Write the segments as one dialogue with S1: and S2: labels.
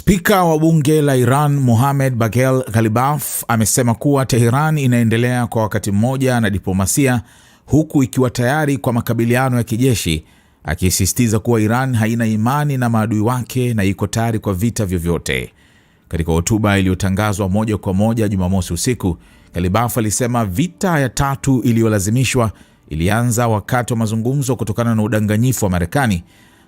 S1: Spika wa bunge la Iran Mohammad Bagher Ghalibaf amesema kuwa Tehran inaendelea kwa wakati mmoja na diplomasia huku ikiwa tayari kwa makabiliano ya kijeshi, akisisitiza kuwa Iran haina imani na maadui wake na iko tayari kwa vita vyovyote. Katika hotuba iliyotangazwa moja kwa moja Jumamosi usiku, Ghalibaf alisema vita ya tatu iliyolazimishwa ilianza wakati wa mazungumzo kutokana na udanganyifu wa Marekani,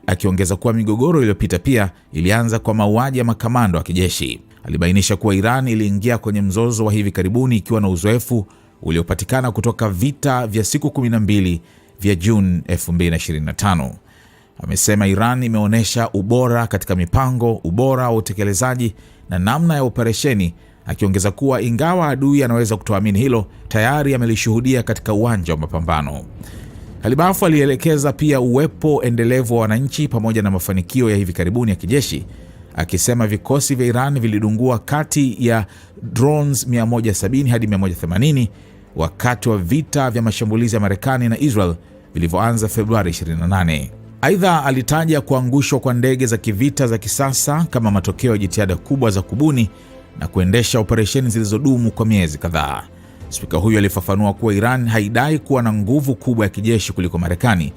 S1: akiongeza kuwa migogoro iliyopita pia ilianza kwa mauaji ya makamando wa kijeshi. Alibainisha kuwa Iran iliingia kwenye mzozo wa hivi karibuni ikiwa na uzoefu uliopatikana kutoka vita vya siku 12 vya Juni 2025. Amesema Iran imeonyesha ubora katika mipango, ubora wa utekelezaji na namna ya operesheni, akiongeza kuwa ingawa adui anaweza kutoamini hilo, tayari amelishuhudia katika uwanja wa mapambano. Ghalibaf alielekeza pia uwepo endelevu wa wananchi pamoja na mafanikio ya hivi karibuni ya kijeshi, akisema vikosi vya Iran vilidungua kati ya drones 170 hadi 180 wakati wa vita vya mashambulizi ya Marekani na Israel vilivyoanza Februari 28. Aidha, alitaja kuangushwa kwa ndege za kivita za kisasa kama matokeo ya jitihada kubwa za kubuni na kuendesha operesheni zilizodumu kwa miezi kadhaa. Spika huyo alifafanua kuwa Iran haidai kuwa na nguvu kubwa ya kijeshi kuliko Marekani,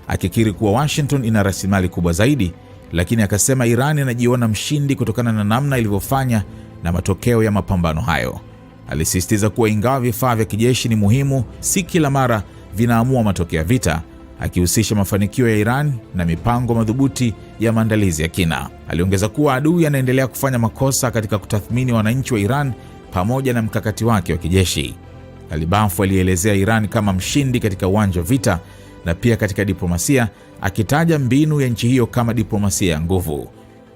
S1: akikiri kuwa Washington ina rasilimali kubwa zaidi, lakini akasema Iran inajiona mshindi kutokana na namna ilivyofanya na matokeo ya mapambano hayo. Alisisitiza kuwa ingawa vifaa vya kijeshi ni muhimu, si kila mara vinaamua matokeo ya vita, akihusisha mafanikio ya Iran na mipango madhubuti ya maandalizi ya kina. Aliongeza kuwa adui anaendelea kufanya makosa katika kutathmini wananchi wa Iran pamoja na mkakati wake wa kijeshi. Ghalibaf alielezea Iran kama mshindi katika uwanja wa vita na pia katika diplomasia, akitaja mbinu ya nchi hiyo kama diplomasia ya nguvu.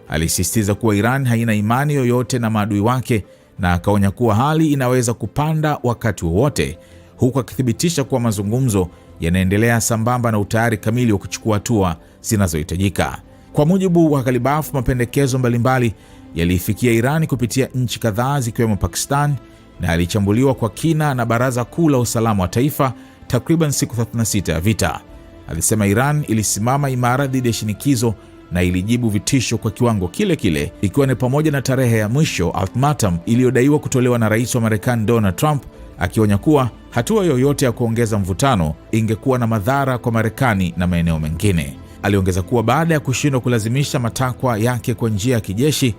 S1: Alisisitiza kuwa Iran haina imani yoyote na maadui wake na akaonya kuwa hali inaweza kupanda wakati wowote, huku akithibitisha kuwa mazungumzo yanaendelea sambamba na utayari kamili wa kuchukua hatua zinazohitajika. Kwa mujibu wa Ghalibaf, mapendekezo mbalimbali yaliifikia Iran kupitia nchi kadhaa zikiwemo Pakistan na yalichambuliwa kwa kina na Baraza Kuu la Usalama wa Taifa takriban siku 36 ya vita. Alisema Iran ilisimama imara dhidi ya shinikizo na ilijibu vitisho kwa kiwango kile kile, ikiwa ni pamoja na tarehe ya mwisho ultimatum iliyodaiwa kutolewa na Rais wa Marekani Donald Trump, akionya kuwa hatua yoyote ya kuongeza mvutano ingekuwa na madhara kwa Marekani na maeneo mengine. Aliongeza kuwa baada ya kushindwa kulazimisha matakwa yake kwa njia ya kijeshi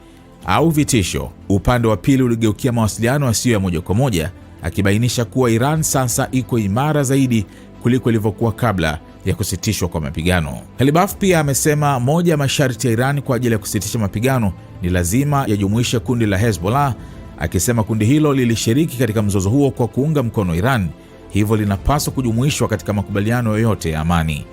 S1: au vitisho, upande wa pili uligeukia mawasiliano yasiyo ya moja kwa moja, akibainisha kuwa Iran sasa iko imara zaidi kuliko ilivyokuwa kabla ya kusitishwa kwa mapigano. Ghalibaf pia amesema moja ya masharti ya Iran kwa ajili ya kusitisha mapigano ni lazima yajumuishe kundi la Hezbollah, akisema kundi hilo lilishiriki katika mzozo huo kwa kuunga mkono Iran, hivyo linapaswa kujumuishwa katika makubaliano yoyote ya amani.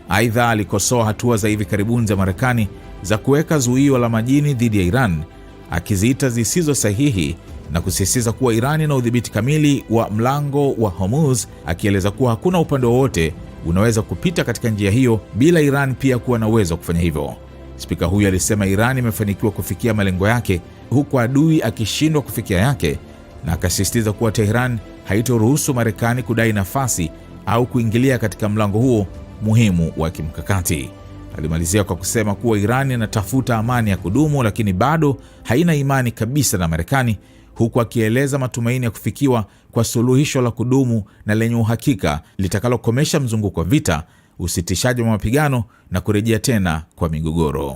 S1: Aidha, alikosoa hatua za hivi karibuni za Marekani za kuweka zuio la majini dhidi ya Iran, akiziita zisizo sahihi na kusisitiza kuwa Iran ina udhibiti kamili wa mlango wa Hormuz, akieleza kuwa hakuna upande wowote unaweza kupita katika njia hiyo bila Iran pia kuwa na uwezo wa kufanya hivyo. Spika huyo alisema Iran imefanikiwa kufikia malengo yake huku adui akishindwa kufikia yake, na akasisitiza kuwa Tehran haitoruhusu Marekani kudai nafasi au kuingilia katika mlango huo muhimu wa kimkakati. Alimalizia kwa kusema kuwa Iran inatafuta amani ya kudumu lakini bado haina imani kabisa na Marekani, huku akieleza matumaini ya kufikiwa kwa suluhisho la kudumu na lenye uhakika litakalokomesha mzunguko wa vita, usitishaji wa mapigano na kurejea tena kwa migogoro.